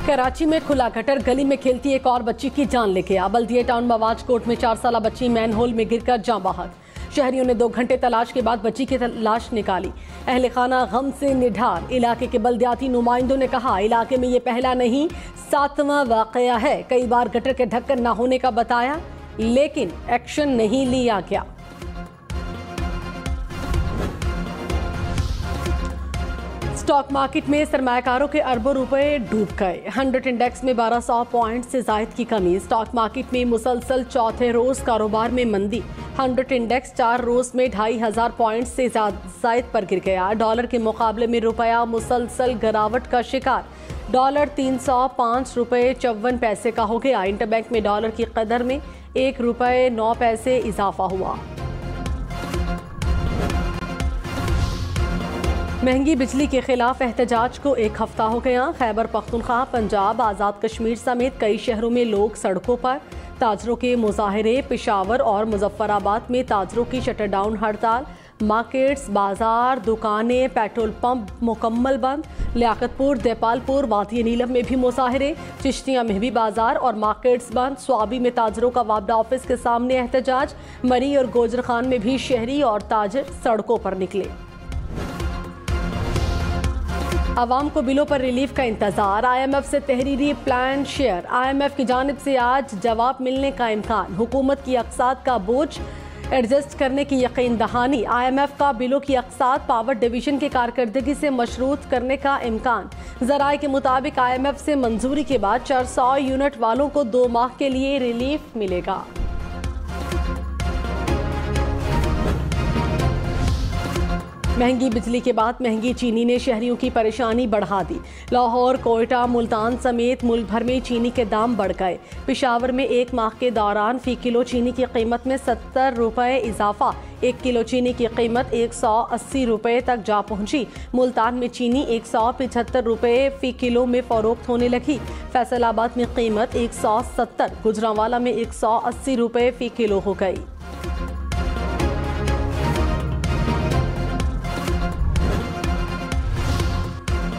कराची में खुला गटर, गली में खेलती एक और बच्ची की जान ले गया। बल्दिया टाउन मवाज कोर्ट में 4 साला बच्ची मैनहोल में गिरकर जान बहक। शहरियों ने 2 घंटे तलाश के बाद बच्ची की लाश निकाली। अहले खाना गम से निढार। इलाके के बल्दियाती नुमाइंदों ने कहा, इलाके में ये पहला नहीं 7वां वाकया है। कई बार गटर के ढक्कन न होने का बताया, लेकिन एक्शन नहीं लिया गया। स्टॉक मार्केट में सरमायाकारों के अरबों रुपए डूब गए। 100 इंडेक्स में 1200 पॉइंट से जायद की कमी। स्टॉक मार्केट में मुसलसल चौथे रोज कारोबार में मंदी। 100 इंडेक्स 4 रोज में 2500 पॉइंट से जायद पर गिर गया। डॉलर के मुकाबले में रुपया मुसलसल गिरावट का शिकार। डॉलर 305 रुपए 54 पैसे का हो गया। इंटरबैंक में डॉलर की कदर में 1 रुपए 9 पैसे इजाफा हुआ। महंगी बिजली के खिलाफ एहतजाज को 1 हफ्ता हो गया। खैबर पख्तूनख्वा, पंजाब, आज़ाद कश्मीर समेत कई शहरों में लोग सड़कों पर। ताजरों के मुजाहरे। पेशावर और मुजफ्फराबाद में ताजरों की शटर डाउन हड़ताल। मार्केट्स, बाजार, दुकानें, पेट्रोल पंप मुकम्मल बंद। लियाकतपुर, देपालपुर, वादी नीलम में भी मुजाहरे। चिश्तिया में भी बाजार और मार्केट्स बंद। स्वाबी में ताजरों का वापडा ऑफिस के सामने एहतजाज। मरी और गोजर खान में भी शहरी और ताजर सड़कों पर निकले। आवाम को बिलों पर रिलीफ का इंतजार। IMF से तहरीरी प्लान शेयर। IMF की जानिब से आज जवाब मिलने का इम्कान। हुकूमत की अक़सात का बोझ एडजस्ट करने की यकीन दहानी। IMF का बिलों की अक़सात पावर डिवीजन की कारकर्दगी से मशरूत करने का इम्कान। ज़राए के मुताबिक IMF से मंजूरी के बाद 400 यूनिट वालों को 2 माह के लिए रिलीफ मिलेगा। महंगी बिजली के बाद महंगी चीनी ने शहरियों की परेशानी बढ़ा दी। लाहौर, कोयटा, मुल्तान समेत मुल्क भर में चीनी के दाम बढ़ गए। पेशावर में 1 माह के दौरान फी किलो चीनी की कीमत में 70 रुपए इजाफा। 1 किलो चीनी की कीमत 180 रुपए तक जा पहुंची। मुल्तान में चीनी 175 रुपए फी किलो में फरोख्त होने लगी। फैसलाबाद में कीमत 170, गुजरांवाला में 180 रुपए फी किलो हो गई।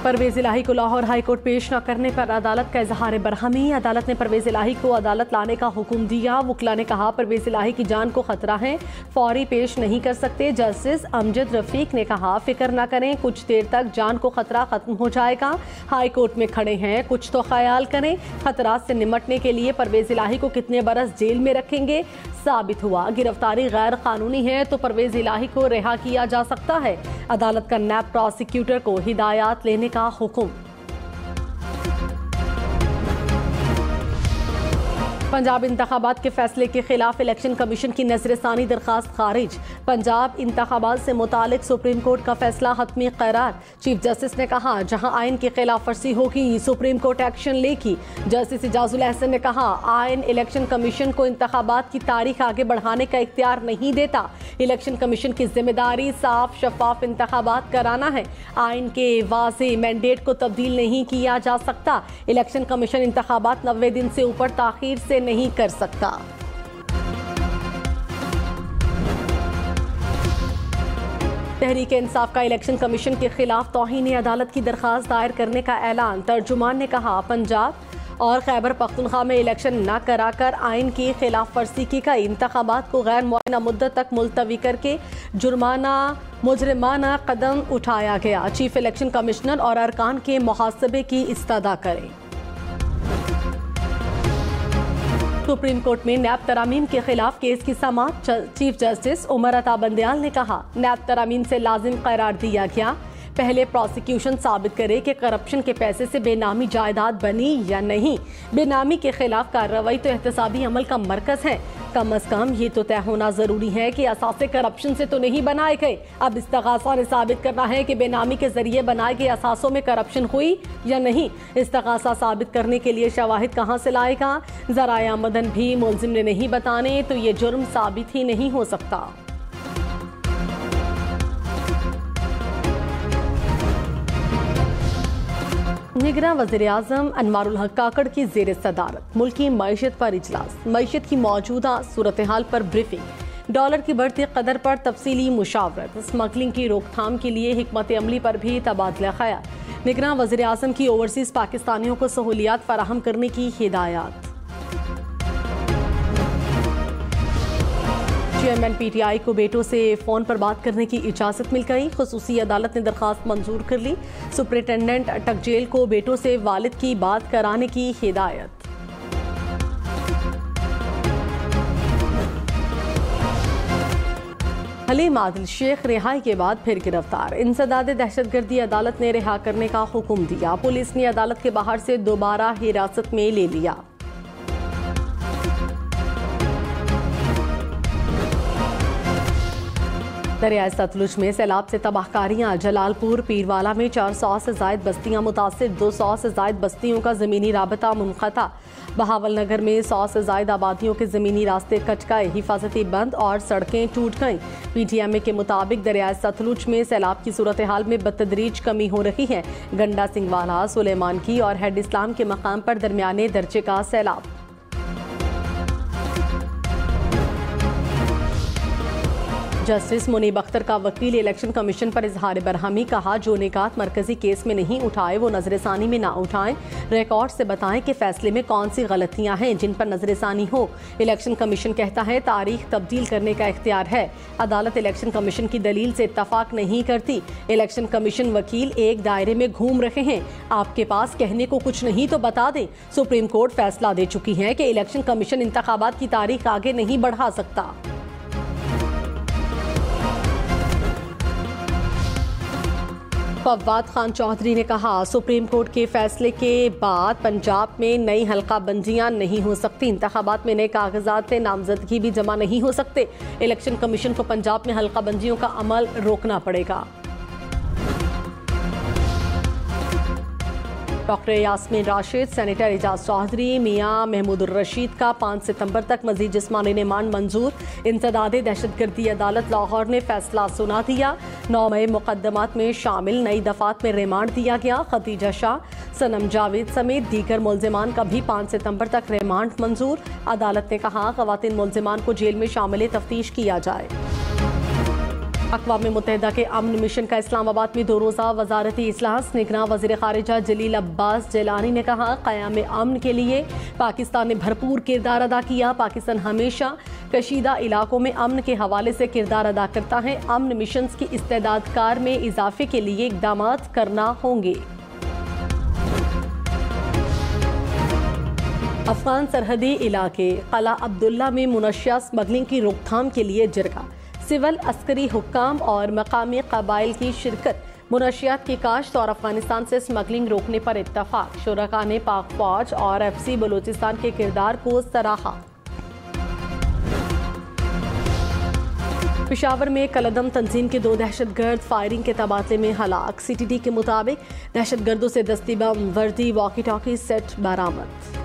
परवेज इलाही को लाहौर हाई कोर्ट पेश न करने पर अदालत का इजहार बरहमी। अदालत ने परवेज इलाही को अदालत लाने का हुक्म दिया। वकला ने कहा, परवेज इलाही की जान को खतरा है, फौरी पेश नहीं कर सकते। जस्टिस अमजद रफीक ने कहा, फिक्र न करें, कुछ देर तक जान को खतरा खत्म हो जाएगा। हाई कोर्ट में खड़े हैं, कुछ तो ख्याल करें। खतरात से निमटने के लिए परवेज इलाही को कितने बरस जेल में रखेंगे, साबित हुआ। गिरफ्तारी गैर कानूनी है तो परवेज इलाही को रिहा किया जा सकता है। अदालत का नैब प्रोसिक्यूटर को हिदायत लेने का हुक्म। पंजाब इंतखाबात के फैसले के खिलाफ इलेक्शन कमीशन की नजरसानी दरखास्त खारिज। पंजाब इंतखाबात से मुतालिक सुप्रीम कोर्ट का फैसला हतमी करार। चीफ जस्टिस ने कहा, जहां आइन की खिलाफ वर्जी होगी सुप्रीम कोर्ट एक्शन लेगी। जस्टिस इजाजुल अहसन ने कहा, आइन इलेक्शन कमीशन को इंतखाबात की तारीख आगे बढ़ाने का इख्तियार नहीं देता। इलेक्शन कमीशन की जिम्मेदारी साफ शफाफ इंतखाबात कराना है। आइन के वाज़े मैंडेट को तब्दील नहीं किया जा सकता। इलेक्शन कमीशन इंतखाबात 90 दिन से ऊपर ताखीर से नहीं कर सकता। तहरीक इंसाफ का इलेक्शन कमीशन के खिलाफ तौहीन अदालत की दरखास्त दायर करने का ऐलान। तर्जुमान ने कहा, पंजाब और खैबर पख्तूनख्वा में इलेक्शन न कराकर आइन की खिलाफ वर्जी की गई। इंतखाबात को गैर मुअय्यना मुद्दत तक मुलतवी करके मुजरिमाना कदम उठाया गया। चीफ इलेक्शन कमिश्नर और अरकान के मुहासबे की इस्तदा करें। सुप्रीम कोर्ट में नैब तरामीम के खिलाफ केस की समाअत। चीफ जस्टिस उमर अता बंदयाल ने कहा, नैब तरामीम से लाजिम करार दिया गया। पहले प्रोसिक्यूशन साबित करे कि करप्शन के पैसे से बेनामी जायदाद बनी या नहीं। बेनामी के खिलाफ कार्रवाई तो एहतसाबी अमल का मरकज है। कम अज कम ये तो तय होना जरूरी है कि असासे करप्शन से तो नहीं बनाए गए। अब इस्तगासा ने साबित करना है कि बेनामी के जरिए बनाए गए असासों में करप्शन हुई या नहीं। इस्तगासा साबित करने के लिए शवाहिद कहाँ से लाएगा? ज़राए आमदन भी मुलजिम ने नहीं बताने तो ये जुर्म साबित ही नहीं हो सकता। निगरान वज़ीर आज़म अनवारुल हक काकड़ की ज़ेर सदारत मुल्की मईशत पर इजलास। मईशत की मौजूदा सूरत हाल पर ब्रीफिंग। डॉलर की बढ़ती कदर पर तफसीली मुशावरत। स्मगलिंग की रोकथाम के लिए हिकमत अमली पर भी तबादला ख्याल। निगरान वज़ीर आज़म की ओवरसीज़ पाकिस्तानियों को सहूलियात फराहम करने की हिदायत। चेयरमैन PTI को बेटों से फ़ोन पर बात करने की इजाज़त मिल गई। खुसूसी अदालत ने दरख्वास्त मंजूर कर ली। सुपरिटेंडेंट टकजेल को बेटों से वालिद की बात कराने की हिदायत। हलीम आदिल शेख रिहाई के बाद फिर गिरफ्तार। इंसदाद दहशतगर्दी अदालत ने रिहा करने का हुक्म दिया। पुलिस ने अदालत के बाहर से दोबारा हिरासत में ले लिया। दरियाए सतलुज में सैलाब से तबाहकारियां। जलालपुर पीरवाला में 400 से जायद बस्तियां मुतासिर। 200 से जायद बस्तियों का ज़मीनी राबता मुनक़ता। बहावल नगर में 100 से जायद आबादियों के ज़मीनी रास्ते कट गए। हिफाजती बंद और सड़कें टूट गईं। PTMA के मुताबिक दरियाए सतलुज में सैलाब की सूरत हाल में बतदरीज कमी हो रही है। गंडा सिंगवाला, सुलेमान की और हेड इस्लाम के मकाम पर दरमियाने दर्जे का सैलाब। जस्टिस मुनीब अख्तर का वकील इलेक्शन कमीशन पर इजहार बरहमी। कहा, जो निकात मरकजी केस में नहीं उठाए वो नजरसानी में ना उठाएं। रिकॉर्ड से बताएं कि फैसले में कौन सी गलतियां हैं जिन पर नजरसानी हो। इलेक्शन कमीशन कहता है तारीख तब्दील करने का इख्तियार है। अदालत इलेक्शन कमीशन की दलील से इत्तफाक नहीं करती। इलेक्शन कमीशन वकील एक दायरे में घूम रहे हैं। आपके पास कहने को कुछ नहीं तो बता दें। सुप्रीम कोर्ट फैसला दे चुकी है कि इलेक्शन कमीशन इंतखाबात की तारीख आगे नहीं बढ़ा सकता। फवाद खान चौधरी ने कहा, सुप्रीम कोर्ट के फैसले के बाद पंजाब में नई हल्का बंदियां नहीं हो सकती। इंतखाबात में नए कागजात पे नामजदगी भी जमा नहीं हो सकते। इलेक्शन कमीशन को पंजाब में हल्का बंदियों का अमल रोकना पड़ेगा। डॉक्टर यास्मीन राशिद, सेनेटर एजाज चौधरी, मियां महमूदुर रशीद का 5 सितंबर तक मजीद जिस्मानी रिमांड मंजूर। इंसदाद दहशतगर्दी अदालत लाहौर ने फैसला सुना दिया। 9 मई मुकदमात में शामिल नई दफात में रिमांड दिया गया। खतीजा शाह, सनम जावेद समेत दीगर मुल्जिमान का भी 5 सितंबर तक रिमांड मंजूर। अदालत ने कहा, ख़वातीन मुल्जिमान को जेल में शामिल तफ्तीश किया जाए। अक़वाम मुत्तहिदा के अमन मिशन का इस्लामाबाद में 2 रोज़ा वजारती इजलास। निगरान वज़ीर ख़ारिजा जलील अब्बास जिलानी ने कहा, क़याम अमन के लिए पाकिस्तान ने भरपूर किरदार अदा किया। पाकिस्तान हमेशा कशीदा इलाकों में अमन के हवाले से किरदार अदा करता है। अमन मिशन की इस्तेदाद कार में इजाफे के लिए इक़दाम करना होंगे। अफगान सरहदी इलाके क़ला अब्दुल्ला में मुनश्शिया स्मगलिंग की रोकथाम के लिए जिरगा। सिविल, अस्करी हुक्काम और मकामी कबाइल की शिरकत। मुनशियात की काश्त और अफगानिस्तान से स्मगलिंग रोकने पर इत्तफाक। शुरका ने पाक फौज और FC बलूचिस्तान के किरदार को सराहा। पेशावर में कलदम तंजीम के 2 दहशतगर्द फायरिंग के तबादले में हलाक। CTT के मुताबिक दहशतगर्दों से दस्ती बम, वर्दी, वॉकी टॉकी सेट बरामद।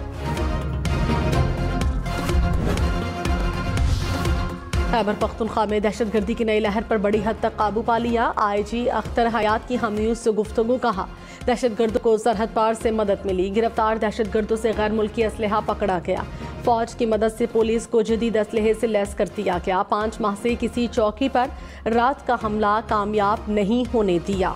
खैबर पख्तूनख्वा में दहशतगर्दी की नई लहर पर बड़ी हद तक काबू पा लिया। IG अख्तर हयात की हम न्यूज़ से गुफ्तगू। कहा, दहशतगर्दों को सरहद पार से मदद मिली। गिरफ्तार दहशतगर्दों से गैर मुल्की असलहा पकड़ा गया। फौज की मदद से पुलिस को जदीद असलहे से लैस कर दिया गया। 5 माह से किसी चौकी पर रात का हमला कामयाब नहीं होने दिया।